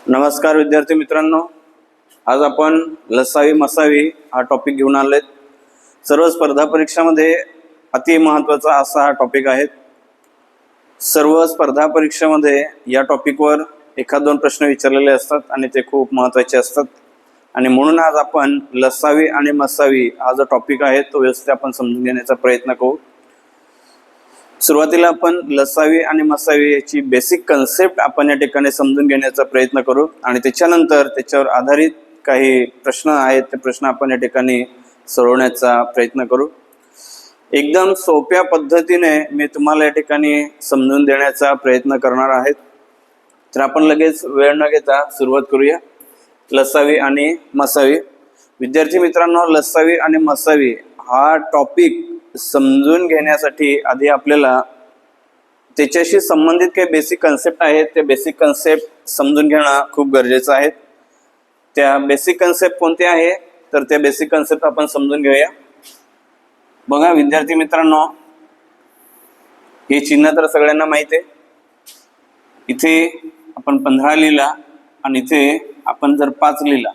नमस्कार विद्यार्थी मित्रांनो, आज आपण लसावी मसावी हा टॉपिक घेऊन आलेत. सर्व स्पर्धा परीक्षामध्ये अति महत्त्वाचा असा हा टॉपिक आहे. सर्व स्पर्धा परीक्षामध्ये या टॉपिकवर एखाद दोन प्रश्न विचारलेले असतात आणि ते खूप महत्त्वाचे असतात. आणि म्हणून आज आपण लसावी आणि मसावी हा जो टॉपिक आहे तो व्यवस्थित आपण समजून घेण्याचा प्रयत्न करू. सुरुवातीला आपण लसावी आणि मसावी याची बेसिक कन्सेप्ट आपण या ठिकाणी समजून घेण्याचा प्रयत्न करू आणि त्याच्यानंतर त्याच्यावर आधारित काही प्रश्न आहेत ते प्रश्न आपण या ठिकाणी सोडवण्याचा प्रयत्न करू. एकदम सोप्या पद्धतीने मी तुम्हाला या ठिकाणी समजून देण्याचा प्रयत्न करणार आहे. तर आपण लगेच वेळ न घेता सुरुवात करूया. लसावी आणि मसावी. विद्यार्थी मित्रांनो, लसावी आणि मसावी हा टॉपिक समजून घेण्यासाठी आधी आपल्याला त्याच्याशी संबंधित काही बेसिक कन्सेप्ट आहेत ते बेसिक कन्सेप्ट समजून घेणं खूप गरजेचं आहे. त्या बेसिक कन्सेप्ट कोणते आहे तर त्या बेसिक कन्सेप्ट आपण समजून घेऊया. बघा विद्यार्थी मित्रांनो, हे चिन्ह तर सगळ्यांना माहिती आहे. इथे आपण 15 लिहिला आणि इथे आपण जर 5 लिहिला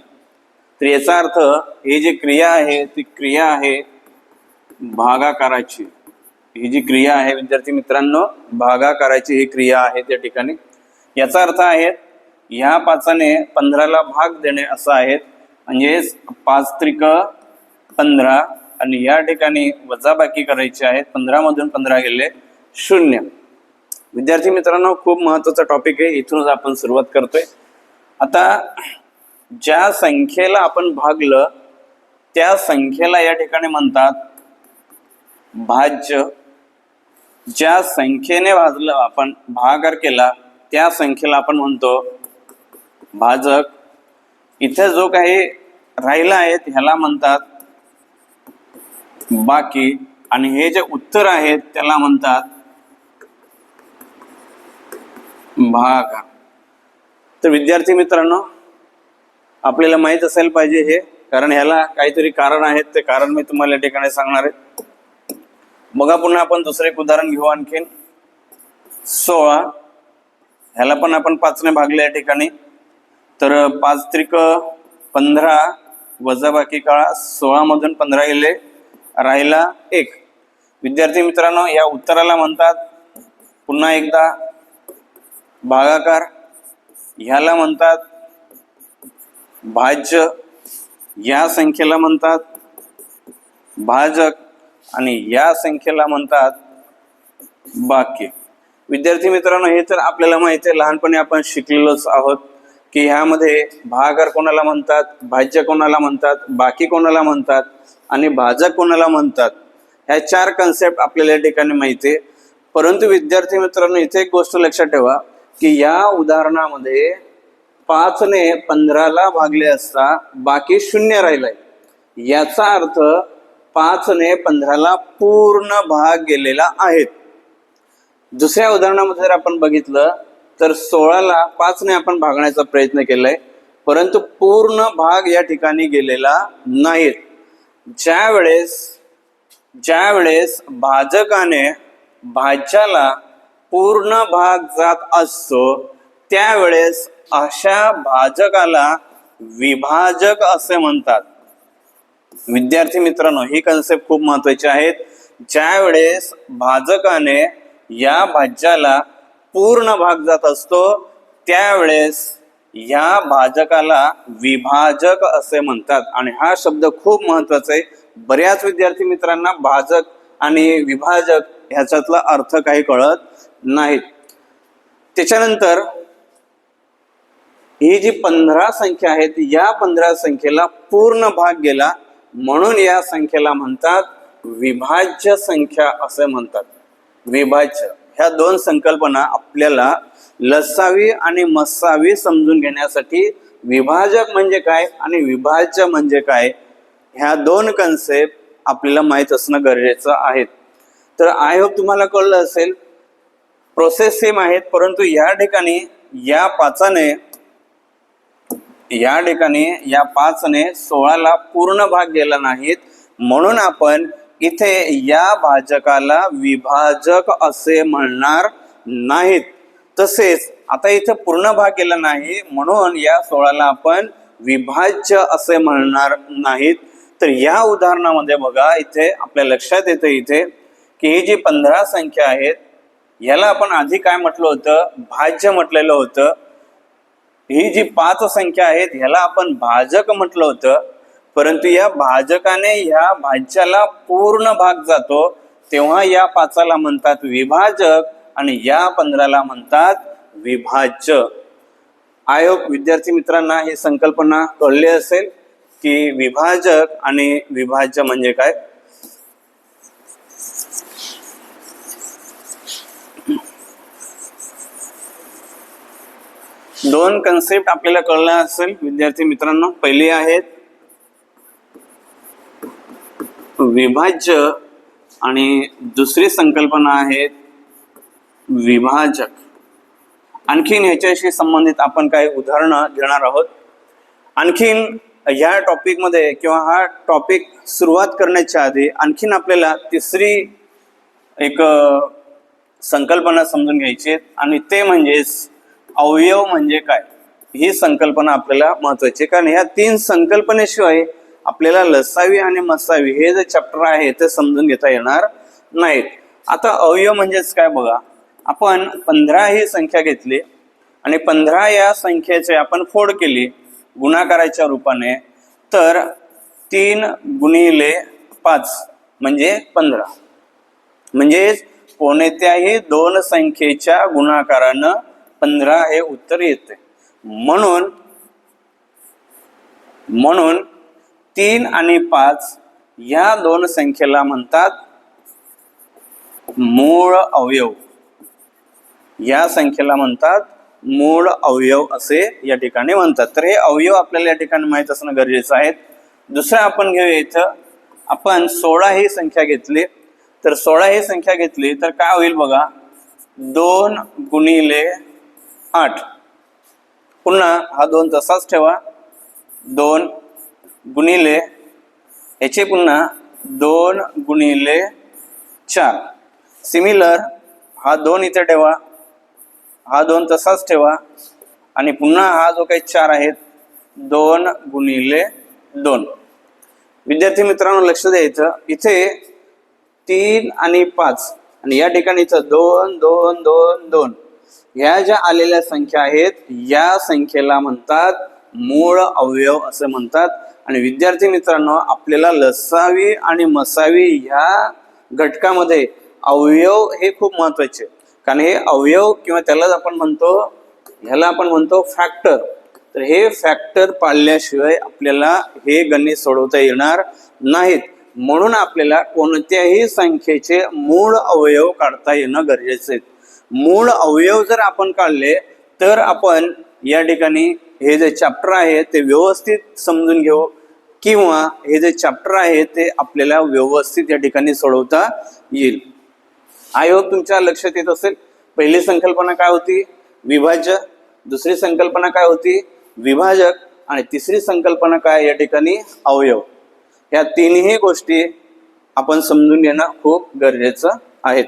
तर याचा अर्थ हे जे क्रिया आहे ती क्रिया आहे भागाकाराची. ही जी क्रिया आहे विद्यार्थी मित्रांनो, भागाकाराची ही क्रिया आहे त्या ठिकाणी. याचा अर्थ आहे ह्या 5ने 15ला भाग देणे असं आहे. म्हणजे 5 त्रिक 15 आणि या ठिकाणी वजाबाकी करायची आहे. 15 मधून 15 गेले 0. विद्यार्थी मित्रांनो, खूप महत्त्वाचा टॉपिक आहे. इथूनच आपण सुरुवात करतोय. आता ज्या संख्येला आपण भागलं त्या संख्येला या ठिकाणी म्हणतात भाज्य. ज्या संख्येने भाजलं आपण भागाकार केला त्या संख्येला आपण म्हणतो भाजक. इथे जो काही राहिला आहे ह्याला म्हणतात बाकी आणि हे जे उत्तर आहेत त्याला म्हणतात भागाकार. तर विद्यार्थी मित्रांनो, आपल्याला माहित असायला पाहिजे हे, कारण ह्याला काहीतरी कारण आहेत. ते कारण मी तुम्हाला या ठिकाणी सांगणार आहे. बघा पुन्हा आपण दुसरे एक उदाहरण घेऊ. आणखीन 16 ह्याला पण आपण 5ने भागले या ठिकाणी. तर 5 त्रिक 15 वजाबाकी काळा 16 मधून 15 गेले राहिला 1. विद्यार्थी मित्रांनो, या उत्तराला म्हणतात पुन्हा एकदा भागाकार. ह्याला म्हणतात भाज्य. या संख्येला म्हणतात भाजक आणि या संख्येला म्हणतात बाकी. विद्यार्थी मित्रांनो, हे तर आपल्याला माहिती आहे, लहानपणी आपण शिकलेलोच आहोत की ह्यामध्ये भागाकार कोणाला म्हणतात, भाज्य कोणाला म्हणतात, बाकी कोणाला म्हणतात आणि भाजक कोणाला म्हणतात. ह्या 4 कन्सेप्ट आपल्याला या ठिकाणी माहिती आहे. परंतु विद्यार्थी मित्रांनो, इथे एक गोष्ट लक्षात ठेवा की या उदाहरणामध्ये 5ने 15ला भागले असता बाकी 0 राहिलाय. याचा अर्थ 5ने 15ला पूर्ण भाग गेलेला आहे. दुसऱ्या उदाहरणामध्ये जर आपण बघितलं तर 16ला 5ने आपण भागण्याचा प्रयत्न केलाय, परंतु पूर्ण भाग या ठिकाणी गेलेला नाही. ज्यावेळेस भाजकाने भाज्याला पूर्ण भाग जात असतो त्यावेळेस अशा भाजकाला विभाजक असे म्हणतात. विद्यार्थी मित्रांनो, ही कन्सेप्ट खूप महत्वाची आहे. ज्यावेळेस भाजकाने या भाज्याला पूर्ण भाग जात असतो त्यावेळेस या भाजकाला विभाजक असे म्हणतात. आणि हा शब्द खूप महत्वाचा आहे. बऱ्याच विद्यार्थी मित्रांना भाजक आणि विभाजक ह्याच्यातला अर्थ काही कळत नाहीत. त्याच्यानंतर ही जी 15 संख्या आहेत या 15 संख्येला पूर्ण भाग गेला म्हणून या संख्येला म्हणतात विभाज्य संख्या असे म्हणतात. विभाज्य. ह्या 2 संकल्पना आपल्याला लसावी आणि मसावी समजून घेण्यासाठी विभाजक म्हणजे काय आणि विभाज्य म्हणजे काय ह्या 2 कन्सेप्ट आपल्याला माहीत असणं गरजेचं आहे. तर आय होप तुम्हाला कळलं असेल. प्रोसेस सेम आहेत, परंतु या ठिकाणी या 5ने 16ला पूर्ण भाग गेला नाहीत म्हणून आपण इथे या भाजकाला विभाजक असे म्हणणार नाहीत. तसेच आता इथं पूर्ण भाग गेला नाही म्हणून या 16ला आपण विभाज्य असे म्हणणार नाहीत. तर या उदाहरणामध्ये बघा इथे आपल्या लक्षात येतं इथे की ही जी 15 संख्या आहेत याला आपण आधी काय म्हटलं होतं, भाज्य म्हटलेलं होतं. ही जी 5 संख्या आहेत ह्याला आपण भाजक म्हटलं होतं. परंतु या भाजकाने ह्या भाज्याला पूर्ण भाग जातो तेव्हा या 5ला म्हणतात विभाजक आणि या 15ला म्हणतात विभाज्य. आय होप विद्यार्थी मित्रांना ही संकल्पना कळली असेल की विभाजक आणि विभाज्य म्हणजे काय. दोन कन्सेप्ट आपल्याला कळल्या असेल विद्यार्थी मित्रांनो. पहिली आहेत विभाज्य आणि दुसरी संकल्पना आहेत विभाजक. आणखीन ह्याच्याशी संबंधित आपण काही उदाहरणं घेणार आहोत. आणखीन ह्या टॉपिकमध्ये किंवा हा टॉपिक सुरुवात करण्याच्या आधी आणखीन आपल्याला तिसरी एक संकल्पना समजून घ्यायची आणि ते म्हणजेच अवयव म्हणजे काय. ही संकल्पना आपल्याला महत्वाची कारण ह्या 3 संकल्पनेशिवाय आपल्याला लसावी आणि मसावी हे जे चॅप्टर आहे ते समजून घेता येणार नाहीत. आता अवयव म्हणजेच काय बघा, आपण 15 ही संख्या घेतली आणि 15 या संख्येचे आपण फोड केली गुणाकाराच्या रूपाने, तर 3 गुणिले 5 म्हणजे 15. म्हणजे कोणत्याही 2 संख्येच्या गुणाकारानं 15 हे उत्तर येते. म्हणून 3 आणि 5 या 2 संख्येला म्हणतात मूळ अवयव. या संख्येला म्हणतात मूळ अवयव असे या ठिकाणी म्हणतात. तर हे अवयव आपल्याला या ठिकाणी माहित असणं गरजेचं आहे. दुसरं आपण घेऊया इथं आपण 16 ही संख्या घेतली, तर 16 ही संख्या घेतली तर काय होईल बघा, 2 गुणिले 8. पुन्हा हा 2 तसाच ठेवा, 2 गुणिले याचे पुन्हा 2 गुणिले 4. सिमिलर हा 2 इथे ठेवा, हा 2 तसाच ठेवा आणि पुन्हा हा जो काही 4 आहेत 2 गुणिले 2. विद्यार्थी मित्रांनो लक्ष द्यायचं, इथे 3 आणि 5 आणि या ठिकाणी इथं 2 2 2 2 ह्या ज्या आलेल्या संख्या आहेत या संख्येला म्हणतात मूळ अवयव असे म्हणतात. आणि विद्यार्थी मित्रांनो आपल्याला लसावी आणि मसावी ह्या घटकामध्ये अवयव हे खूप महत्वाचे, कारण हे अवयव किंवा ह्याला आपण म्हणतो फॅक्टर. तर हे फॅक्टर पाळल्याशिवाय आपल्याला हे गणित सोडवता येणार नाहीत. म्हणून आपल्याला कोणत्याही संख्येचे मूळ अवयव काढता येणं गरजेचे आहे. मूळ अवयव जर आपण काढले तर आपण या ठिकाणी हे जे चॅप्टर आहे ते व्यवस्थित समजून घेऊ किंवा हे जे चॅप्टर आहे ते आपल्याला व्यवस्थित या ठिकाणी सोडवता येईल. आय होप तुमच्या लक्षात येत असेल. पहिली संकल्पना काय होती, विभाज्य. दुसरी संकल्पना काय होती, विभाजक. आणि तिसरी संकल्पना काय या ठिकाणी, अवयव. या तिन्ही गोष्टी आपण समजून घेणं खूप गरजेचं आहे.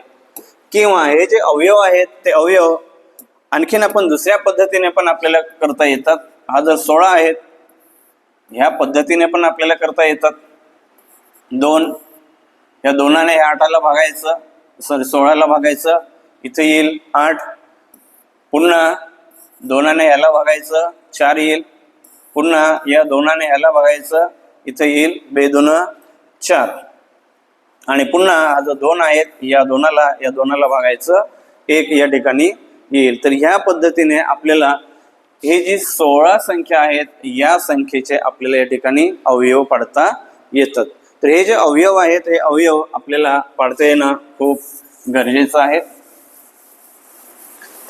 किंवा हे जे अवयव आहेत ते अवयव आणखीन आपण दुसऱ्या पद्धतीने पण आपल्याला करता येतात. हा जर 16 आहेत ह्या पद्धतीने पण आपल्याला करता येतात. 2 या 2ने या 8ला भागायचं, 16ला भागायचं, इथे येईल 8. पुन्हा 2ने ह्याला भागायचं, 4 येईल. पुन्हा या 2ने ह्याला भागायचं, इथे येईल 2 2 4. आणि पुन्हा हा जो 2 आहेत या 2ला भागायचं, 1 या ठिकाणी येईल. तर ह्या पद्धतीने आपल्याला हे जी 16 संख्या आहेत या संख्येचे आपल्याला या ठिकाणी अवयव पाडता येतात. तर हे जे अवयव आहेत हे अवयव आपल्याला पाडता येणं खूप गरजेचं आहे.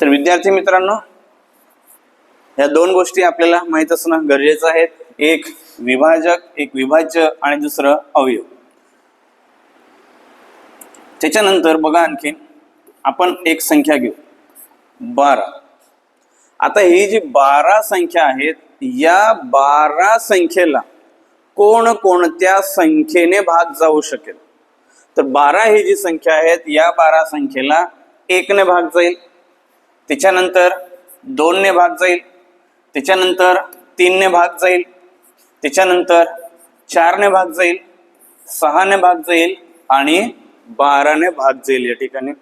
तर विद्यार्थी मित्रांनो या 2 गोष्टी आपल्याला माहित असणं गरजेचं आहे. एक विभाजक, एक विभाज्य आणि दुसरं अवयव. त्याच्यानंतर बघा आणखीन आपण एक संख्या घेऊ 12. आता ही जी 12 संख्या आहेत या 12 संख्येला कोणकोणत्या संख्येने भाग जाऊ शकेल. तर 12 ही जी संख्या आहेत या 12 संख्येला 1 ने भाग जाईल. त्याच्यानंतर 2 ने भाग जाईल, त्याच्यानंतर 3 ने भाग जाईल, त्याच्यानंतर 4 ने भाग जाईल, 6 ने भाग जाईल आणि 12 ने भाग जाईल या ठिकाणी.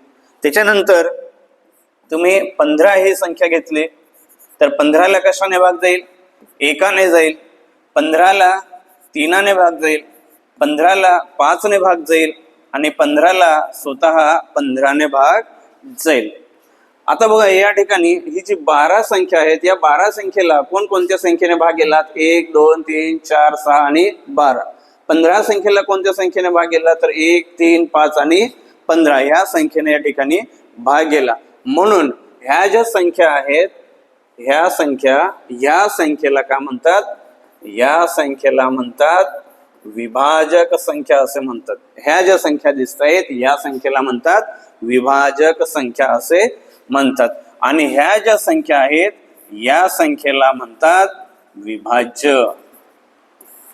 त्याच्यानंतर तुम्ही 15 ही संख्या घेतली तर 15 ला कशाने भाग जाईल? 1 ने जाईल, 15 ला 3 ने भाग जाईल, 15 ला 5 ने भाग जाईल आणि 15 ला स्वतः 15 ने भाग जाईल. आता बघा या ठिकाणी ही जी 12 संख्या आहेत या 12 संख्येला कोणत्या संख्येने भाग गेला? 1 2 3 4 6 आणि 12. 15 संख्येला कोणत्या संख्येने भाग गेला? तर 1 3 5 आणि 15 ह्या संख्येने या ठिकाणी भाग गेला. म्हणून ह्या ज्या संख्या आहेत ह्या संख्या या संख्येला काय म्हणतात? या संख्येला म्हणतात विभाजक संख्या असे म्हणतात. ह्या ज्या संख्या दिसत आहेत या संख्येला म्हणतात विभाजक संख्या असे म्हणतात. आणि ह्या ज्या संख्या आहेत या संख्येला म्हणतात विभाज्य.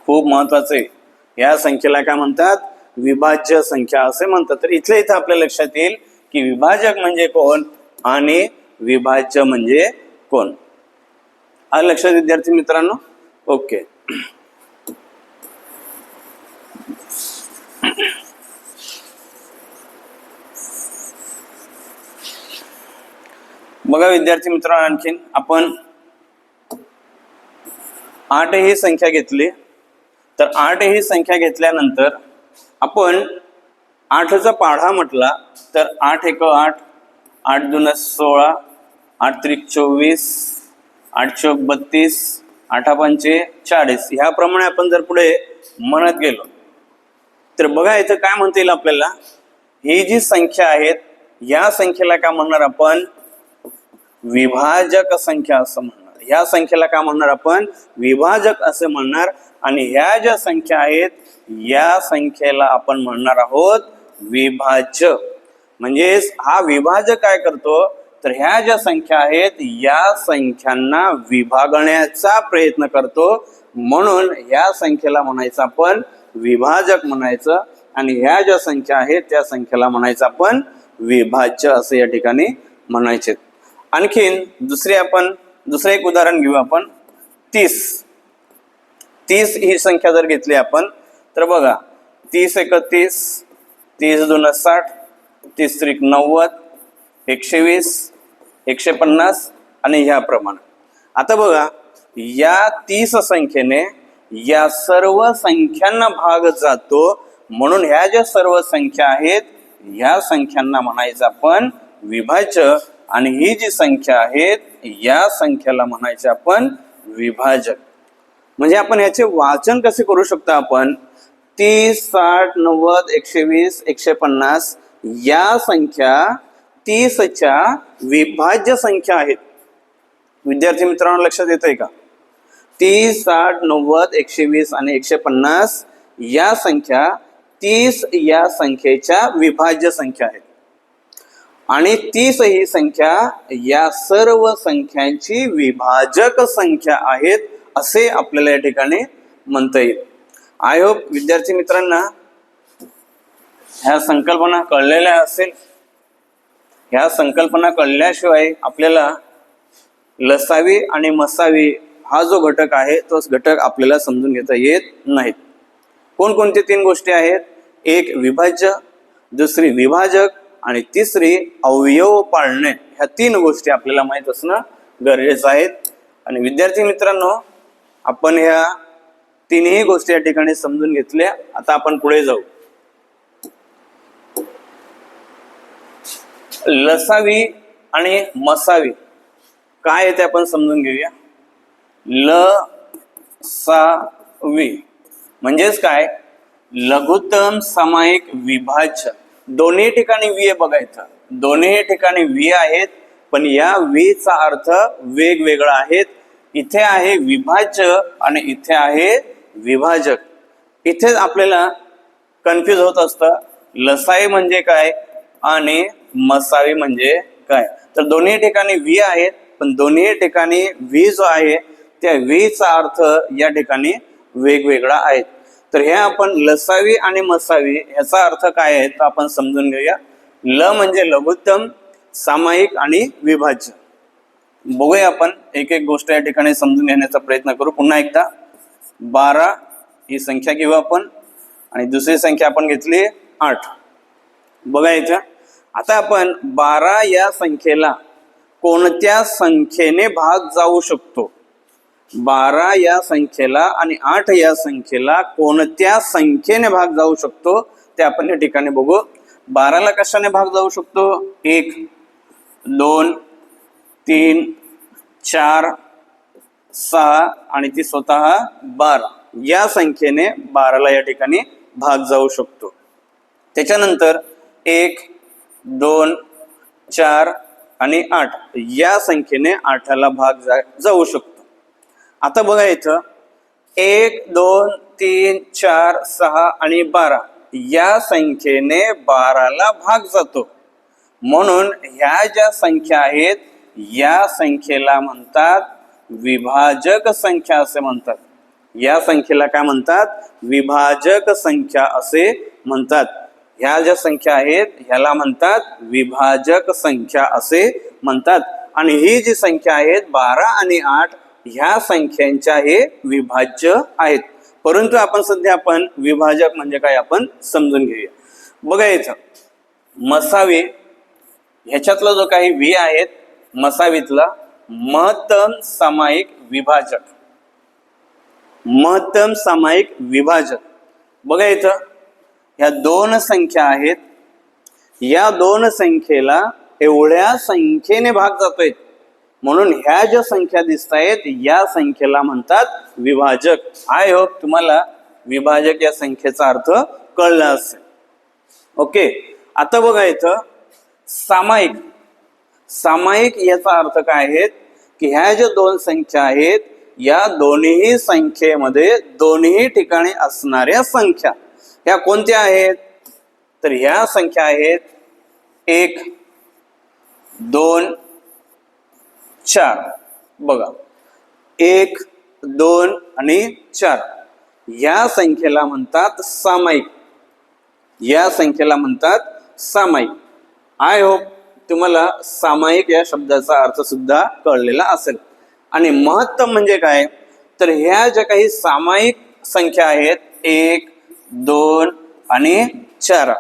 खूप महत्वाचे, या संख्येला काय म्हणतात? विभाज्य संख्या असे म्हणतात. तर इथल्या इथं आपल्या लक्षात येईल की विभाजक म्हणजे कोण आणि विभाज्य म्हणजे कोण. आलं लक्षात विद्यार्थी मित्रांनो? ओके. बघा विद्यार्थी मित्रांनो, आणखीन आपण 8 ही संख्या घेतली तर 8 ही संख्या घेतल्यानंतर आपण 8चा पाढा म्हटला तर 8 1 8, 8 2 16, 8 3 24, 8 4 32, 8 5 40 ह्याप्रमाणे आपण जर पुढे म्हणत गेलो तर बघा इथं काय म्हणता येईल आपल्याला? ही जी संख्या आहेत या संख्येला काय म्हणणार आपण? विभाजक संख्या असं म्हणणार. ह्या संख्येला काय म्हणणार आपण? विभाजक असे म्हणणार. आणि ह्या ज्या संख्या आहेत या संख्येला आपण म्हणणार आहोत विभाज्य. म्हणजे हा विभाजक काय करतो तर ह्या ज्या संख्या आहेत या संख्यांना विभागण्याचा प्रयत्न करतो. म्हणून ह्या संख्येला म्हणायचं आपण विभाजक म्हणायचं आणि ह्या ज्या संख्या आहेत त्या संख्येला म्हणायचं आपण विभाज्य असे या ठिकाणी म्हणायचे. आणखीन दुसरं एक उदाहरण घेऊ आपण. 30 ही संख्या जर घेतली आपण तर बघा 30 1 30, 30 2 60, 30 3 90, 120, 150 आणि ह्याप्रमाणे. आता बघा या 30 संख्येने या सर्व संख्यांना भाग जातो. म्हणून ह्या ज्या सर्व संख्या आहेत ह्या संख्यांना म्हणायचं आपण विभाज्य आणि ही जी संख्या आहेत या संख्याला म्हणायचं आपण विभाजक. म्हणजे आपण याचे वाचन कसे करू शकतो? आपण 30 60 90 120 150 या संख्या 30च्या विभाज्य संख्या आहेत. विद्यार्थी मित्रांनो लक्षात येतंय का? 30 60 90 120 आणि 150 या संख्या 30 या संख्येच्या विभाज्य संख्या आहेत. आणि 30 ही संख्या या सर्व संख्यांची विभाजक संख्या आहेत असे आपल्याला या ठिकाणी म्हणता येईल. आय होप विद्यार्थी मित्रांना ह्या संकल्पना कळलेल्या असेल. ह्या संकल्पना कळल्याशिवाय आपल्याला लसावी आणि मसावी हा जो घटक आहे तोच घटक आपल्याला समजून घेता येत नाहीत. कोणकोणते 3 गोष्टी आहेत? एक विभाज्य, दुसरी विभाजक आणि तिसरी अवयव पाळणे. ह्या 3 गोष्टी आपल्याला माहित असणं गरजेचं आहे. आणि विद्यार्थी मित्रांनो आपण ह्या 3ही गोष्टी या ठिकाणी समजून घेतल्या. आता आपण पुढे जाऊ. लसावी आणि मसावी काय आहे ते आपण समजून घेऊया. लसावी म्हणजेच काय? लघुत्तम सामायिक विभाज्य. दोन्ही ठिकाणी वी बघायचं. दोन्ही ठिकाणी वी आहेत पण या वी चा अर्थ वेगवेगळा आहे. इथे आहे विभाज्य आणि इथे आहे विभाजक. इथे आपल्याला कन्फ्युज होत असतं लसावी म्हणजे काय आणि मसावी म्हणजे काय. तर दोन्ही ठिकाणी वी आहेत पण दोन्ही ठिकाणी वी जो आहे त्या वी चा अर्थ या ठिकाणी वेगवेगळा आहे. तर हे आपण लसावी आणि मसावी ह्याचा अर्थ काय आहे तर आपण समजून घेऊया. ल म्हणजे लघुत्तम, सामायिक आणि विभाज्य. बघूया आपण एक एक गोष्ट या ठिकाणी समजून घेण्याचा प्रयत्न करू. पुन्हा एकदा 12 ही संख्या घेऊ आपण आणि दुसरी संख्या आपण घेतली 8. बघा इथं आता आपण 12 या संख्येला कोणत्या संख्येने भाग जाऊ शकतो. 12 या संख्येला आणि 8 या संख्येला कोणत्या संख्येने भाग जाऊ शकतो ते आपण या ठिकाणी बघू. 12ला कशाने भाग जाऊ शकतो. 1 2 3 4 6 आणि ती स्वतः 12 या संख्येने 12ला या ठिकाणी भाग जाऊ शकतो. त्याच्यानंतर 1 2 4 आणि 8 या संख्येने 8ला भाग जाऊ शकतो. आता बघा इथं 1 2 3 4 6 आणि 12 या संख्येने 12ला भाग जातो. म्हणून ह्या ज्या संख्या आहेत या संख्येला म्हणतात विभाजक संख्या असे म्हणतात. या संख्येला काय म्हणतात. विभाजक संख्या असे म्हणतात. ह्या ज्या संख्या आहेत ह्याला म्हणतात विभाजक संख्या असे म्हणतात. आणि ही जी संख्या आहेत 12 आणि 8 ह्या संख्यांच्या हे विभाज्य आहेत. परंतु आपण सध्या विभाजक म्हणजे काय आपण समजून घेऊया. बघा इथं मसावी ह्याच्यातला जो काही वी आहेत मसावीतला महत्तम सामायिक विभाजक. महत्तम सामायिक विभाजक. बघा इथं ह्या दोन संख्या आहेत. या दोन संख्येला एवढ्या संख्येने भाग जातोय म्हणून ह्या ज्या संख्या दिसत आहेत या संख्येला म्हणतात विभाजक. आय होप तुम्हाला विभाजक या संख्येचा अर्थ कळला असेल. ओके. आता बघा इथं सामायिक. सामायिक याचा अर्थ काय आहे की ह्या ज्या दोन संख्या आहेत या दोन्ही संख्येमध्ये दोन्ही ठिकाणी असणाऱ्या संख्या ह्या कोणत्या आहेत. तर ह्या संख्या आहेत 1 2 4. बघा 1 2 आणि 4 या संख्येला म्हणतात सामायिक. या संख्येला म्हणतात सामायिक. आय होप तुम्हाला सामायिक या शब्दाचा अर्थ सुद्धा कळलेला असेल. आणि महत्तम म्हणजे काय तर ह्या ज्या काही सामायिक संख्या आहेत 1 2 आणि 4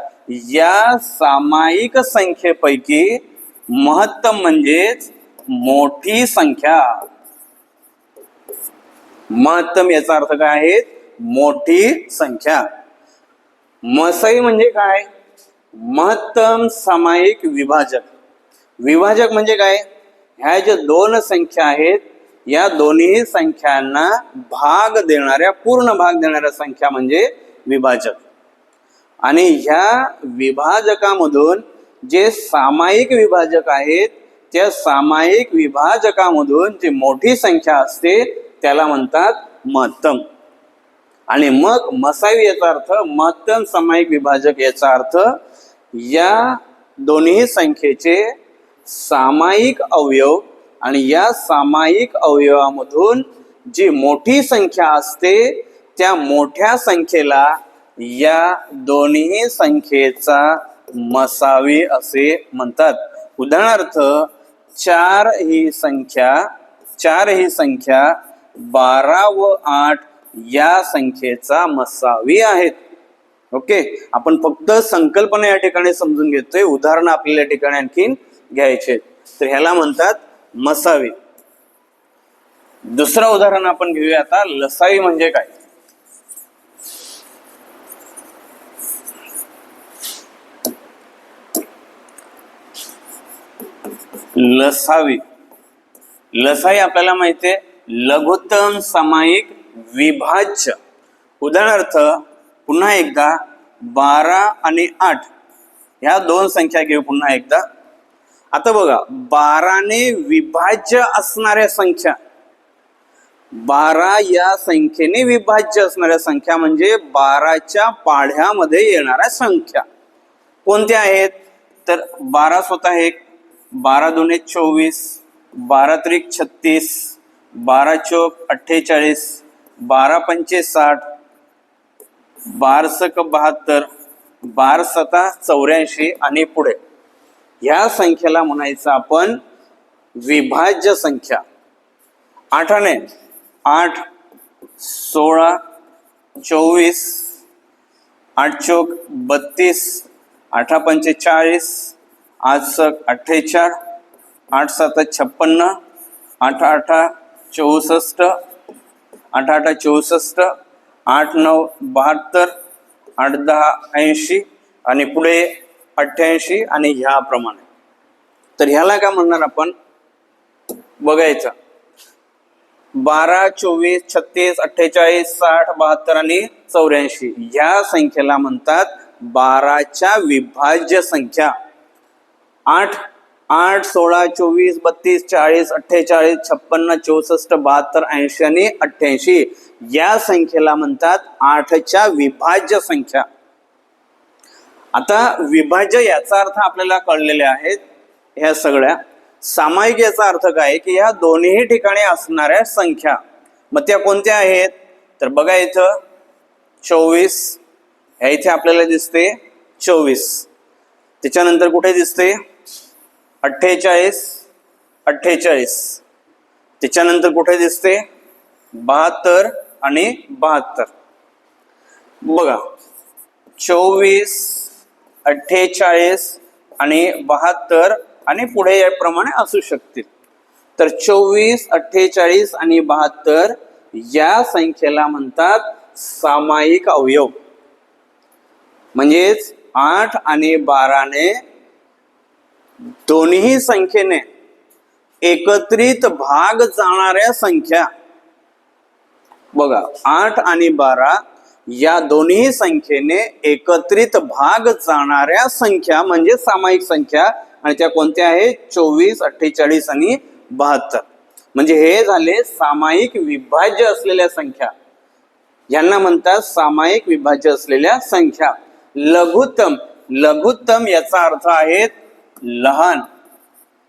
या सामायिक संख्येपैकी महत्तम म्हणजेच मोठी संख्या. महत्तम याचा अर्थ काय आहे मोठी संख्या. मसाई म्हणजे काय महत्तम सामायिक विभाजक. विभाजक म्हणजे काय ह्या ज्या दोन संख्या आहेत या दोन्ही संख्यांना भाग देणाऱ्या पूर्ण भाग देणाऱ्या संख्या म्हणजे विभाजक. आणि ह्या विभाजकामधून जे सामायिक विभाजक आहेत त्या सामायिक विभाजकामधून जी मोठी संख्या असते त्याला म्हणतात महत्तम. आणि मग मसावी याचा अर्थ महत्तम सामायिक विभाजक याचा अर्थ या दोन्ही संख्येचे सामायिक अवयव आणि या सामायिक अवयवामधून जी मोठी संख्या असते त्या मोठ्या संख्येला या दोन्ही संख्येचा मसावी असे म्हणतात. उदाहरणार्थ 4 ही संख्या 12 व 8 या संख्येचा मसावी आहेत. ओके. आपण फक्त संकल्पना या ठिकाणी समजून घेतोय. उदाहरण आपल्याला या ठिकाणी आणखीन घ्यायचे तर ह्याला म्हणतात मसावी. दुसरं उदाहरण आपण घेऊया आता. लसावी म्हणजे काय. लसावी. लसावी आपल्याला माहितीये लघुत्तम सामायिक विभाज्य. उदाहरणार्थ पुन्हा एकदा 12 आणि 8 ह्या दोन संख्या घेऊ पुन्हा एकदा. आता बघा 12ने विभाज्य असणाऱ्या संख्या 12 या संख्येने विभाज्य असणाऱ्या संख्या म्हणजे 12च्या पाढ्यामध्ये येणाऱ्या संख्या कोणत्या आहेत तर 12 स्वतः 1 12 2 24 12 3 36 12 4 48 12 5 60 12 6 72 12 7 84 आणि पुढे ह्या संख्येला म्हणायचं आपण विभाज्य संख्या. 8ने 8, 16, 24, 8 चौक 32, 8 पंचे 40, 8 सक 48, 8 7 56, 8 8 64, 8 8 64, 8 9 72, 8 10 80 आणि पुढे 88 आणि ह्याप्रमाणे. तर ह्याला काय म्हणणार आपण बघायचं. 12, 24, 36, 48, 60, 72 आणि 84 या संख्येला म्हणतात 12च्या विभाज्य संख्या. 8, 8, 16, 24, 32, 40, 48, 56, 64, 72, 80 आणि 88 या संख्येला म्हणतात 8च्या विभाज्य संख्या. आता विभाज्य याचा अर्थ आपल्याला कळलेले आहेत ह्या सगळ्या. सामायिक याचा अर्थ काय की या दोन्ही ठिकाणी असणाऱ्या संख्या. मग त्या कोणत्या आहेत तर बघा इथं 24 ह्या इथे आपल्याला दिसते 24. त्याच्यानंतर कुठे दिसते 48, 48. त्याच्यानंतर कुठे दिसते 72 आणि 72. बघा 24, 48 आणि 72 आणि पुढे याप्रमाणे असू शकतील. तर 24, 48 आणि 72 या संख्येला म्हणतात सामायिक अवयव. म्हणजेच 8 आणि 12ने दोन्ही संख्येने एकत्रित भाग जाणाऱ्या संख्या. बघा 8 आणि 12 या दोन्ही संख्येने एकत्रित भाग जाणाऱ्या संख्या म्हणजे सामायिक संख्या. आणि त्या कोणत्या आहेत 24, 48 आणि 72. म्हणजे हे झाले सामायिक विभाज्य असलेल्या संख्या. यांना म्हणतात सामायिक विभाज्य असलेल्या संख्या. लघुत्तम, लघुत्तम याचा अर्थ आहे लहान.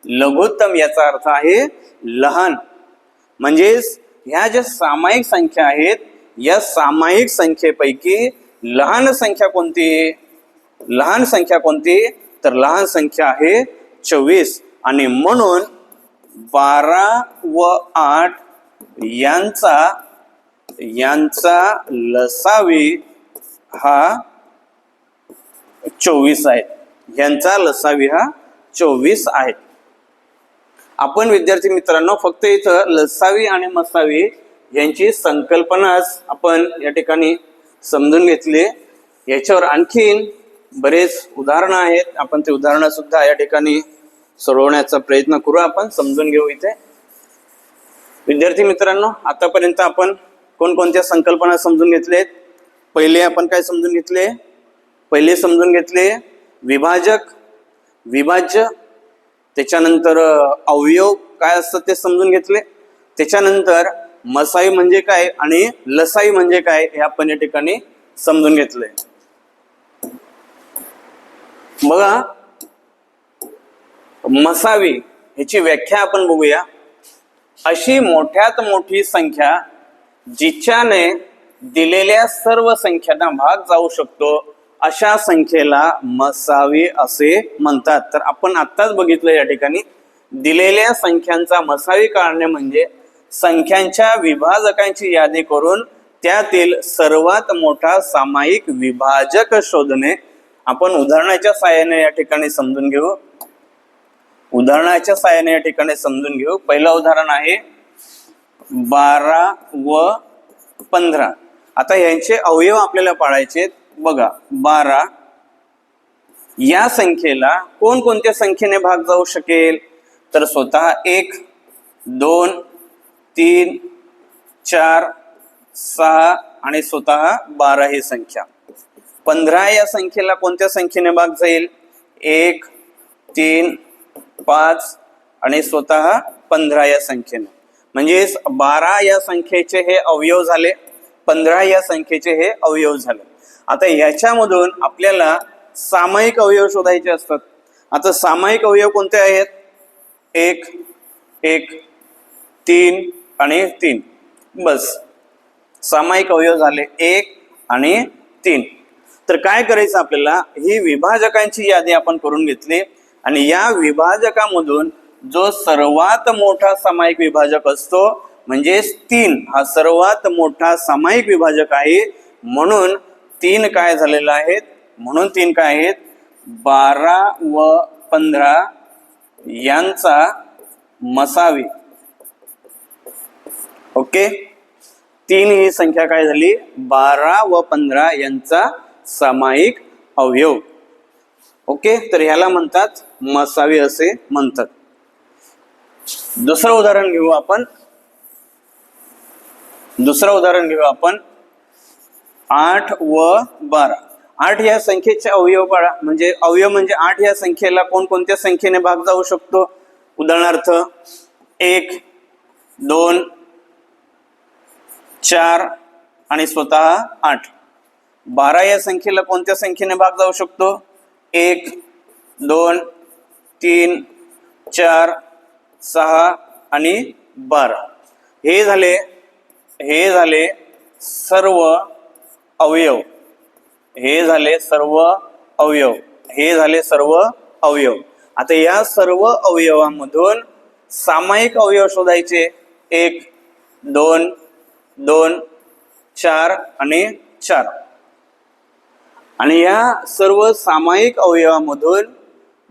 लघुत्तम याचा अर्थ आहे लहान. म्हणजेच ह्या ज्या सामायिक संख्या आहेत या सामायिक संख्येपैकी लहान संख्या कोणती. लहान संख्या कोणती तर लहान संख्या आहे 24. आणि म्हणून 12 व 8 यांचा लसावी हा 24 आहे. यांचा लसावी हा 24 आहे. आपण विद्यार्थी मित्रांनो फक्त इथं लसावी आणि मसावी यांची संकल्पनाच आपण या ठिकाणी समजून घेतली. याच्यावर आणखीन बरेच उदाहरणं आहेत. आपण ते उदाहरणं सुद्धा या ठिकाणी सोडवण्याचा प्रयत्न करू. आपण समजून घेऊ. इथे विद्यार्थी मित्रांनो आतापर्यंत आपण कोणकोणत्या संकल्पना समजून घेतलेत. पहिले आपण काय समजून घेतले. पहिले समजून घेतले विभाजक, विभाज्य. त्याच्यानंतर अवयव काय असतं ते समजून घेतले. त्याच्यानंतर मसाई म्हणजे काय आणि लसाई म्हणजे काय हे आपण या ठिकाणी समजून घेतलंय. बघा मसावी ह्याची व्याख्या आपण बघूया. अशी मोठ्यात मोठी संख्या जिच्याने दिलेल्या सर्व संख्यांना भाग जाऊ शकतो अशा संख्येला मसावी असे म्हणतात. तर आपण आत्ताच बघितलं या ठिकाणी दिलेल्या संख्यांचा मसावी काढणे म्हणजे संख्यांच्या विभाजकांची यादी करून त्यातील सर्वात मोठा सामायिक विभाजक शोधणे. आपण उदाहरणाच्या साहाय्याने या ठिकाणी समजून घेऊ. उदाहरणाच्या साहाय्याने या ठिकाणी समजून घेऊ. पहिलं उदाहरण आहे 12 व 15. आता यांचे अवयव आपल्याला पाळायचे. बघा 12 या संख्येला कोणकोणत्या संख्येने भाग जाऊ शकेल तर स्वतः 1, 2, 3, 4, 6 आणि स्वतः 12 ही संख्या. 15 या संख्येला कोणत्या संख्येने भाग जाईल 1, 3, 5 आणि स्वतः 15 या संख्येने. म्हणजेच 12 या संख्येचे हे अवयव झाले, 15 या संख्येचे हे अवयव झाले. आता ह्याच्यामधून आपल्याला सामायिक अवयव शोधायचे असतात. आता सामायिक अवयव कोणते आहेत 1, 1, 3 आणि 3. बस सामायिक अवयव झाले 1 आणि 3. तर काय करायचं आपल्याला ही विभाजकांची यादी आपण करून घेतली आणि या विभाजकामधून जो सर्वात मोठा सामायिक विभाजक असतो, म्हणजेच 3 हा सर्वात मोठा सामायिक विभाजक आहे. म्हणून 3 काय झालेला आहेत, म्हणून 3 काय आहेत, 12 व 15 यांचा मसावी. ओके, 3 ही संख्या काय झाली, 12 व 15 यांचा सामायिक अवयव. ओके, तर ह्याला म्हणतात मसावी असे म्हणतात. दुसरं उदाहरण घेऊ आपण. 8 व 12. 8 या संख्येचे अवयव पाडा. म्हणजे अवयव म्हणजे 8 या संख्येला कोणकोणत्या संख्येने भाग जाऊ शकतो. उदाहरणार्थ 1, 2, 4 आणि स्वतः 8. 12 या संख्येला कोणत्या संख्येने भाग जाऊ शकतो. 1, 2, 3, 4, 6 आणि 12. हे झाले सर्व अवयव. आता या सर्व अवयवांमधून सामायिक अवयव शोधायचे. 1, 2, 2, 4 आणि 4. आणि या सर्व सामायिक अवयवांमधून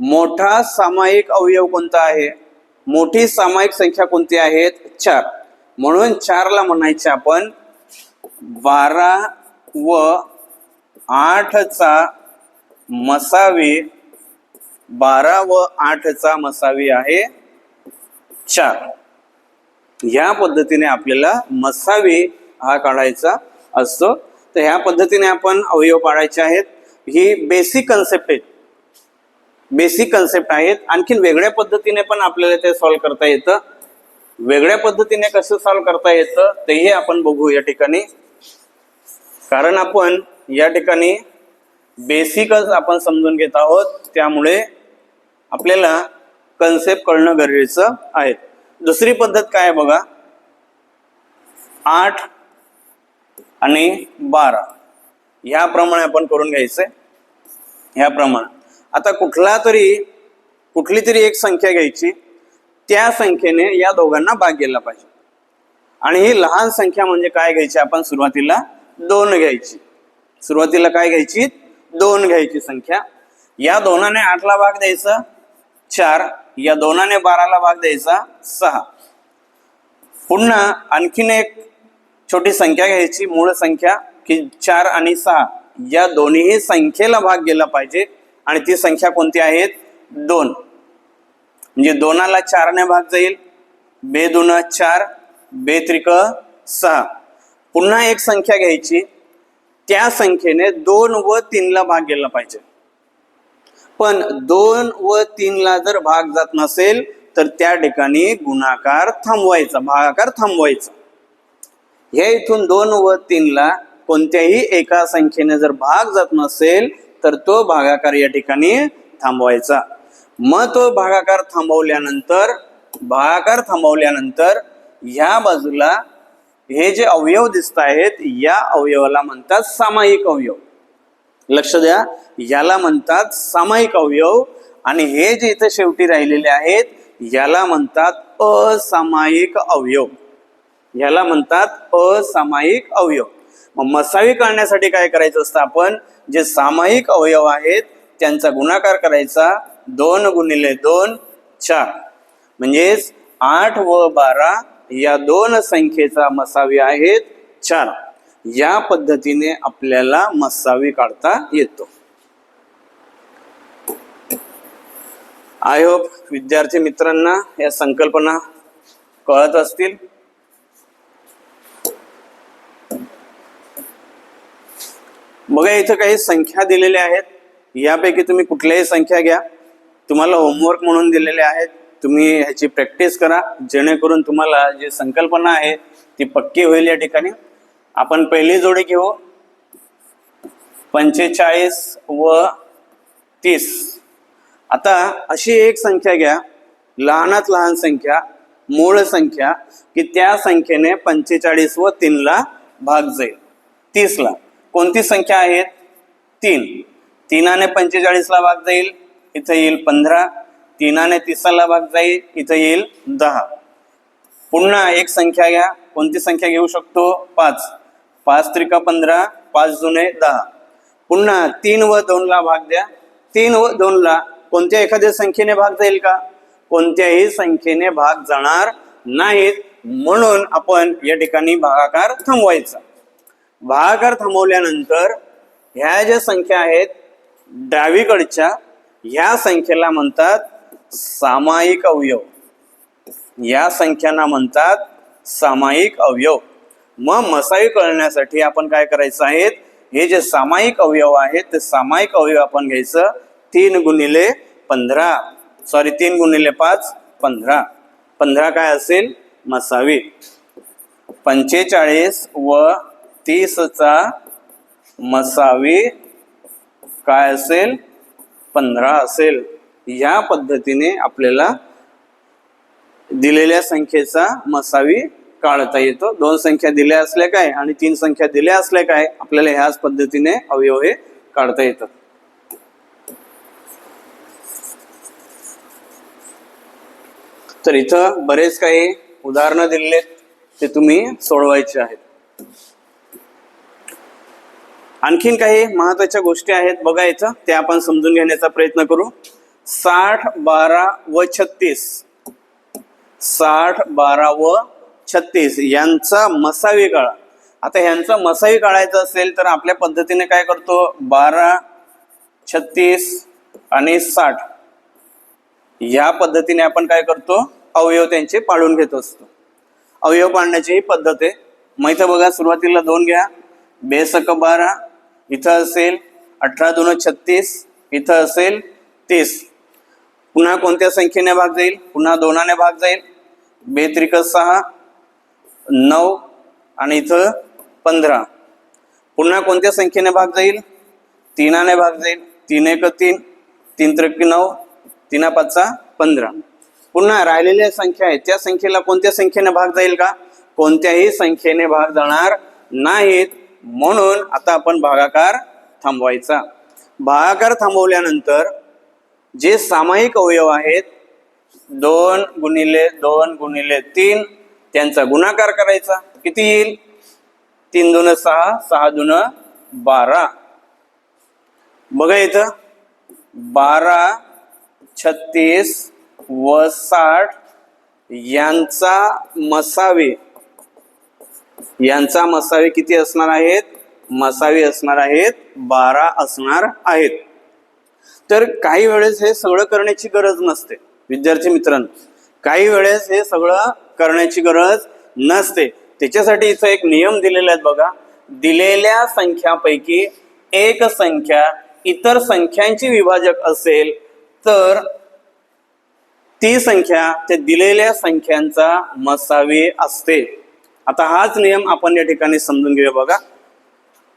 मोठा सामायिक अवयव कोणता आहे, मोठी सामायिक संख्या कोणती आहेत, 4. म्हणून 4 ला म्हणायचे आपण 12 व 8 चा मसावी. 12 व 8 चा मसावी आहे 4. या पद्धतीने आपल्याला मसावी हा काढायचा असतो. तर ह्या पद्धतीने आपण अवयव पाडायचे आहेत. ही बेसिक कन्सेप्ट आहेत. आणखीन वेगळ्या पद्धतीने पण आपल्याला ते सॉल्व्ह करता येतं. वेगळ्या पद्धतीने कसं सॉल्व्ह करता येतं तेही आपण बघू या ठिकाणी. कारण आपण या ठिकाणी बेसिकच आपण समजून घेत आहोत, त्यामुळे आपल्याला कन्सेप्ट कळणं गरजेचं आहे. दुसरी पद्धत काय बघा, 8 आणि 12 याप्रमाणे आपण करून घ्यायचंय. ह्याप्रमाणे आता कुठली तरी एक संख्या घ्यायची, त्या संख्येने या दोघांना भाग गेला पाहिजे. आणि ही लहान संख्या म्हणजे काय घ्यायची, आपण सुरुवातीला 2 घ्यायची. सुरुवातीला काय घ्यायची, 2 घ्यायची संख्या. या 2ने 8 ला भाग द्यायचा 4, या 2ने 12 ला भाग द्यायचा 6. पुन्हा आणखीन एक छोटी संख्या घ्यायची, मूळ संख्या, की 4 आणि 6 या दोन्ही संख्येला भाग गेला पाहिजे. आणि ती संख्या कोणती आहेत, 2. म्हणजे 2ला 4ने भाग जाईल, 2 दून 4, 2 त्रिक 6. पुन्हा एक संख्या घ्यायची, त्या संख्येने 2 व 3 ला भाग गेला पाहिजे. पण 2 व 3 ला जर भाग जात नसेल तर त्या ठिकाणी गुणाकार थांबवायचा, भागाकार थांबवायचा. हे इथून 2 व 3 ला कोणत्याही एका संख्येने जर भाग जात नसेल तर तो भागाकार या ठिकाणी थांबवायचा. मग तो भागाकार थांबवल्यानंतर ह्या बाजूला हे जे अवयव दिसत आहेत, या अवयवाला म्हणतात सामायिक अवयव. लक्ष द्या, याला म्हणतात सामायिक अवयव. आणि हे जे इथे शेवटी राहिलेले आहेत याला म्हणतात असामायिक अवयव. मग मसावी काढण्यासाठी काय करायचं असतं, आपण जे सामायिक अवयव आहेत त्यांचा गुणाकार करायचा. 2 गुणिले 2 4. म्हणजेच 8 व 12 या 2 संख्येचा मसावी आहेत 4. या पद्धतीने आपल्याला मसावी काढता येतो. आय होप विद्यार्थी मित्रांना या संकल्पना कळत असतील. बघा, इथं काही संख्या दिलेल्या आहेत. यापैकी तुम्ही कुठल्याही संख्या घ्या. तुम्हाला होमवर्क म्हणून दिलेले आहेत. तुम्ही ह्याची प्रॅक्टिस करा, जेणेकरून तुम्हाला जी संकल्पना आहे ती पक्की होईल. या ठिकाणी आपण पहिली जोडी घेऊ, 45 व 30. आता अशी एक संख्या घ्या, लहानात लहान संख्या, मूळ संख्या, की त्या संख्येने 45 व 3 ला भाग जाईल 30 ला. कोणती संख्या आहेत, 3. 3ने 45 ला भाग जाईल, इथे येईल 15. 3ने 30ला भाग जाईल, इथं येईल 10. पुन्हा एक संख्या घ्या. कोणती संख्या घेऊ शकतो? 5. 5 त्रिका 15, 5 दुने 10. पुन्हा 3 व 2ला भाग द्या. 3 व 2ला कोणत्या एखाद्या संख्येने भाग जाईल का? कोणत्याही संख्येने भाग जाणार नाहीत. म्हणून आपण या ठिकाणी भागाकार थांबवायचा. भागाकार थांबवल्यानंतर ह्या ज्या संख्या आहेत डावीकडच्या, ह्या संख्येला म्हणतात सामायिक अवयव. या संख्यांना म्हणतात सामायिक अवयव. मग मसाई कळण्यासाठी आपण काय करायचं आहे? हे जे सामायिक अवयव आहेत ते सामायिक अवयव आपण घ्यायचं. 3 गुणिले 15, सॉरी 3 गुणिले 5 15. 15 काय असेल? मसावी. 45 व 30चा मसावी काय असेल? 15 असेल. या पद्धतीने आपल्याला दिलेल्या संख्येचा मसावी काढता येतो. 2 संख्या दिल्या असल्या काय आणि 3 संख्या दिल्या असल्या काय, आपल्याला ह्याच पद्धतीने अवयव हे काढता येतात. तर इथं बरेच काही उदाहरणं दिलेले ते तुम्ही सोडवायचे आहेत. आणखीन काही महत्वाच्या गोष्टी आहेत बघा इथं, ते आपण समजून घेण्याचा प्रयत्न करू. 60, 12 व 36. 60, 12 व 36 यांचा मसावी काढा. आता ह्यांचा मसावी काढायचा असेल तर आपल्या पद्धतीने काय करतो? 12, 36 आणि 60 या पद्धतीने आपण काय करतो? अवयव त्यांचे पाडून घेत असतो. अवयव पाडण्याची ही पद्धत आहे. मग इथं बघा, सुरुवातीला 2 घ्या. 2 12, इथं असेल 18 2 36, इथं असेल 30. पुन्हा कोणत्या संख्येने भाग जाईल? पुन्हा 2ने भाग जाईल. 2 त्रिक 6 9 आणि इथं 15. पुन्हा कोणत्या संख्येने भाग जाईल? 3ने भाग जाईल. 3 1 3, 3 त्रिक 9, 3 5 15. पुन्हा राहिलेल्या संख्या आहेत त्या संख्येला कोणत्या संख्येने भाग जाईल का? कोणत्याही संख्येने भाग जाणार नाहीत. म्हणून आता आपण भागाकार थांबवायचा. भागाकार थांबवल्यानंतर जे सामायिक अवयव आहेत 2 गुणिले 2 गुणिले 3 त्यांचा गुणाकार करायचा. किती येईल? 3 2 6, 6 2 12. बघा इथं 12, 36 व 60 यांचा मसावी किती असणार आहेत? मसावी असणार आहेत 12 असणार आहेत. तर काही वेळेस हे सगळं करण्याची गरज नसते विद्यार्थी मित्रांनो. काही वेळेस हे सगळं करण्याची गरज नसते. त्याच्यासाठी इथं एक नियम दिलेला आहे बघा. दिलेल्या संख्यापैकी एक संख्या इतर संख्यांची विभाजक असेल तर ती संख्या त्या दिलेल्या संख्यांचा मसावी असते. आता हाच नियम आपण या ठिकाणी समजून घेऊया. बघा,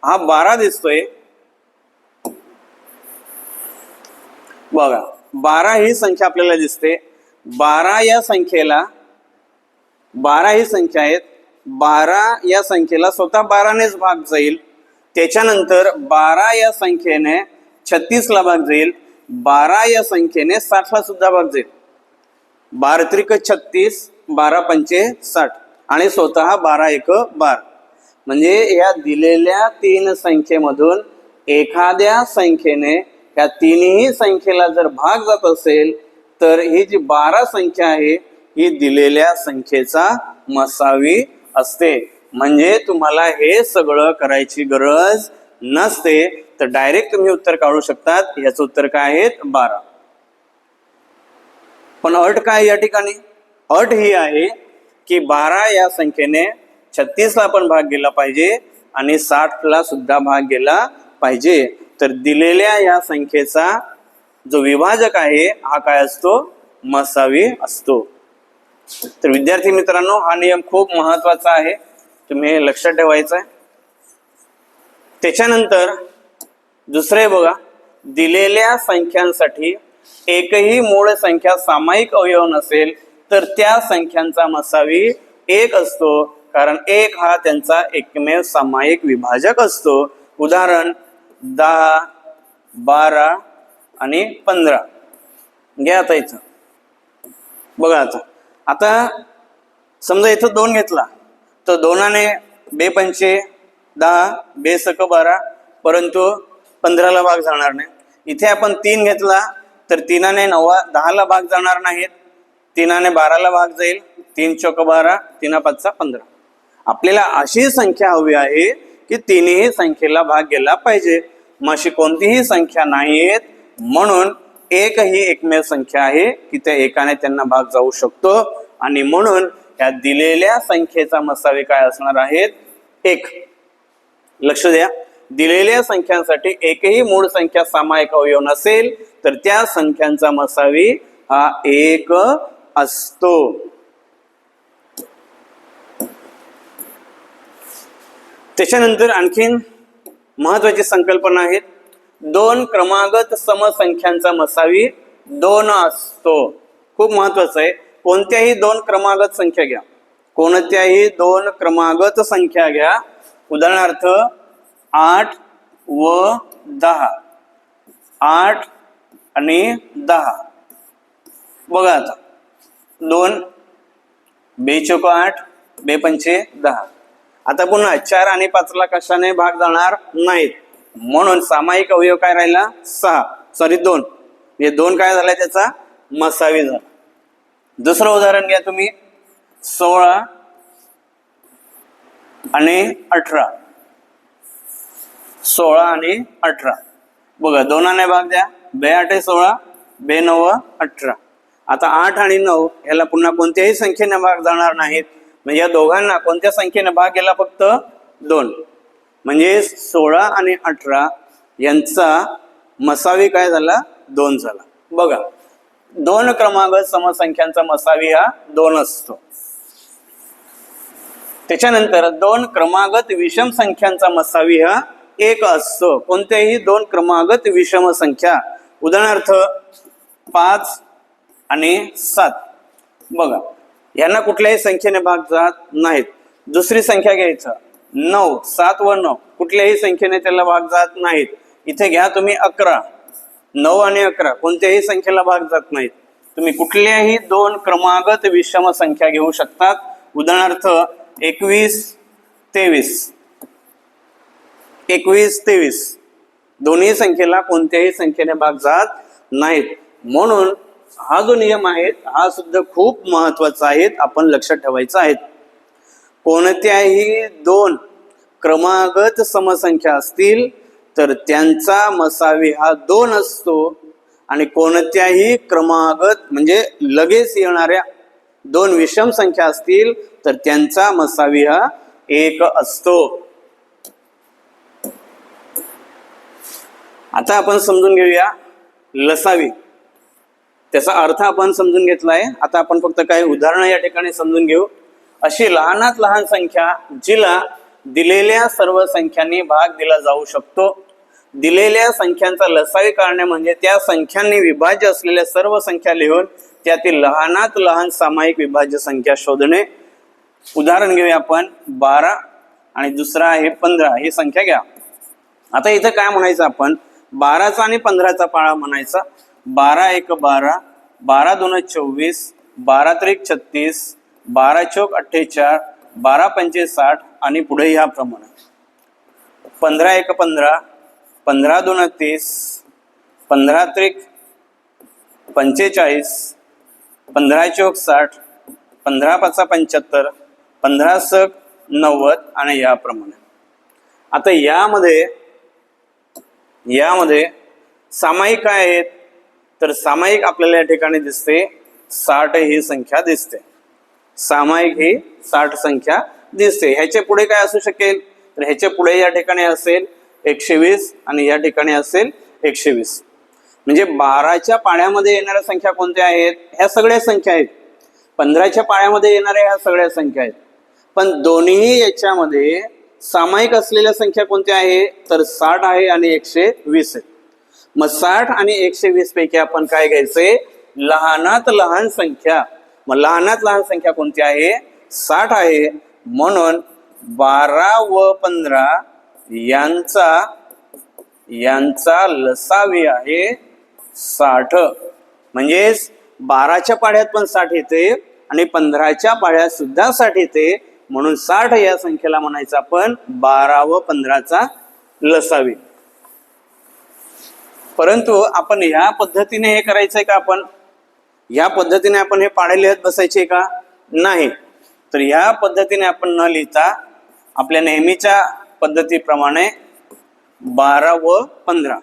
हा 12 दिसतोय. बघा, 12 ही संख्या आपल्याला दिसते. 12 या संख्येला 12 ही संख्या आहेत. 12 या संख्येला स्वतः 12नेच भाग जाईल. त्याच्यानंतर 12 या संख्येने 36ला भाग जाईल. 12 या संख्येने 60ला सुद्धा भाग जाईल. 12 त्रिक 36, 12 पंचे 60 आणि स्वतः 12 1 12. म्हणजे या दिलेल्या 3 संख्येमधून एखाद्या संख्येने या तिन्ही संख्येला जर भाग जात असेल तर ही जी 12 संख्या आहे ही दिलेल्या संख्येचा मसावी असते. म्हणजे तुम्हाला हे सगळं करायची गरज नसते. तर डायरेक्ट तुम्ही उत्तर काढू शकतात. याचं उत्तर काय आहे? 12. पण अट काय या ठिकाणी? अट ही आहे की 12 या संख्येने 36ला पण भाग गेला पाहिजे आणि 60ला सुद्धा भाग गेला पाहिजे. तर दिलेल्या या संख्येचा जो विभाजक आहे हा काय असतो? मसावी असतो. तर विद्यार्थी मित्रांनो, हा नियम खूप महत्वाचा आहे, तुम्ही हे लक्षात ठेवायचं आहे. त्याच्यानंतर दुसरे बघा, दिलेल्या संख्यांसाठी एकही मूळ संख्या सामायिक अवयव नसेल तर त्या संख्यांचा मसावी 1 असतो, कारण 1 हा त्यांचा एकमेव सामायिक विभाजक असतो. उदाहरण 10, 12 आणि 15 घ्या. आता इथं बघा आता समजा इथं 2 घेतला तर 2ने 2 पंचे 10, 2 सक 12, परंतु 15ला भाग जाणार नाही. इथे आपण 3 घेतला तर 3ने 10ला भाग जाणार नाहीत, 3ने 12ला भाग जाईल, 3 चौक 12, 3 5 15. आपल्याला अशी संख्या हवी आहे की तिन्ही संख्येला भाग गेला पाहिजे. मग अशी कोणतीही संख्या नाहीत, म्हणून एक ही एकमेव संख्या आहे की त्या एकाने त्यांना भाग जाऊ शकतो, आणि म्हणून या दिलेल्या संख्येचा मसावी काय असणार आहेत? 1. लक्ष द्या, दिलेल्या संख्यांसाठी एकही मूळ संख्या सामायिक अवयव नसेल तर त्या संख्यांचा मसावी हा 1 असतो. त्याच्यानंतर आणखीन महत्वाची संकल्पना आहे, 2 क्रमागत समसंख्यांचा मसावी 2 असतो. खूप महत्वाचं आहे. कोणत्याही 2 क्रमागत संख्या घ्या, कोणत्याही 2 क्रमागत संख्या घ्या. उदाहरणार्थ 8 व 10, 8 आणि 10. बघा आता 2, 2 चौक 8, 2 पंचे 10. आता पुन्हा 4 आणि 5ला कशाने भाग जाणार नाहीत, म्हणून सामायिक अवयव काय राहिला? 2. हे 2 काय झाला? त्याचा मसावी झाला. दुसरं उदाहरण घ्या तुम्ही, 16 आणि 18. 16 आणि 18. बघा 2ने भाग द्या, 2 8 16, 2 9 18. आता 8 आणि 9 याला पुन्हा कोणत्याही संख्येने भाग जाणार नाहीत, म्हणजे या दोघांना कोणत्या संख्येने भाग गेला? फक्त 2. म्हणजे 16 आणि 18 यांचा मसावी काय झाला? 2 झाला. बघा 2 क्रमागत समसंख्यांचा मसावी हा 2 असतो. त्याच्यानंतर 2 क्रमागत विषम संख्यांचा मसावी हा 1 असतो. कोणत्याही 2 क्रमागत विषम संख्या, उदाहरणार्थ 5 आणि 7. बघा यांना कुठल्याही संख्येने भाग जात नाहीत. दुसरी संख्या घ्यायचं 9, 7 व 9, कुठल्याही संख्येने त्याला भाग जात नाहीत. इथे घ्या तुम्ही 11, 9 आणि 11 कोणत्याही संख्येला भाग जात नाहीत. तुम्ही कुठल्याही 2 क्रमागत विषम संख्या घेऊ शकतात. उदाहरणार्थ 21 23, 21 23 दोन्ही संख्येला कोणत्याही संख्येने भाग जात नाहीत. म्हणून हा जो नियम आहे हा सुद्धा खूप महत्वाचा आहे, आपण लक्षात ठेवायचा आहे. कोणत्याही 2 क्रमागत समसंख्या असतील तर त्यांचा मसावी हा 2 असतो, आणि कोणत्याही क्रमागत म्हणजे लगेच येणाऱ्या 2 विषम संख्या असतील तर त्यांचा मसावी हा 1 असतो. आता आपण समजून घेऊया लसावी. त्याचा अर्थ आपण समजून घेतलाय. आता आपण फक्त काही उदाहरणं या ठिकाणी समजून घेऊ. अशी लहानात लहान संख्या जिला दिलेल्या सर्व संख्यांनी भाग दिला जाऊ शकतो. दिलेल्या संख्यांचा लसावी काढणे म्हणजे त्या संख्यांनी विभाज्य असलेल्या सर्व संख्या लिहून त्यातील लहानात लहान सामायिक विभाज्य संख्या शोधणे. उदाहरण घेऊया आपण 12 आणि दुसरा आहे 15 ही संख्या घ्या. आता इथं काय म्हणायचं आपण? 12चा आणि 15चा पाळा म्हणायचा. 12 1 12, 12 2 24, 12 3 36, 12 चौक 48, 12 पंचे 60 आणि पुढे याप्रमाणे. 15 1 15, 15 2 30, 15 3 45, 15 चौक 60, 15 5 75, 15 सक 90 आणि याप्रमाणे. आता यामध्ये सामायिक काय आहेत? तर सामायिक आपल्याला या ठिकाणी दिसते 60 ही संख्या दिसते. सामायिक ही 60 संख्या दिसते. ह्याच्या पुढे काय असू शकेल? तर ह्याच्या पुढे या ठिकाणी असेल 120 आणि या ठिकाणी असेल 120. म्हणजे 12च्या पाढ्यामध्ये येणाऱ्या संख्या कोणत्या आहेत? ह्या सगळ्या संख्या आहेत. 15च्या पाढ्यामध्ये येणाऱ्या ह्या सगळ्या संख्या आहेत. पण दोन्ही याच्यामध्ये सामायिक असलेल्या संख्या कोणत्या आहे? तर 60 आहे आणि 120 आहे. मग 60 आणि 120 पैकी आपण काय घ्यायचंय? लहानात लहान संख्या. मग लहानात लहान संख्या कोणती आहे? 60 आहे. म्हणून 12 व 15 यांचा लसावी आहे 60. म्हणजेच 12च्या पाढ्यात पण 60 येते आणि 15च्या पाढ्यात सुद्धा 60 येते, म्हणून 60 या संख्येला म्हणायचं आपण 12 व 15चा लसावी. परंतु आपण ह्या पद्धतीने हे करायचंय का? आपण ह्या पद्धतीने आपण हे पाढे लिहत बसायचे का? नाही. तर ह्या पद्धतीने आपण न लिहिता आपल्या नेहमीच्या पद्धतीप्रमाणे 12 व 15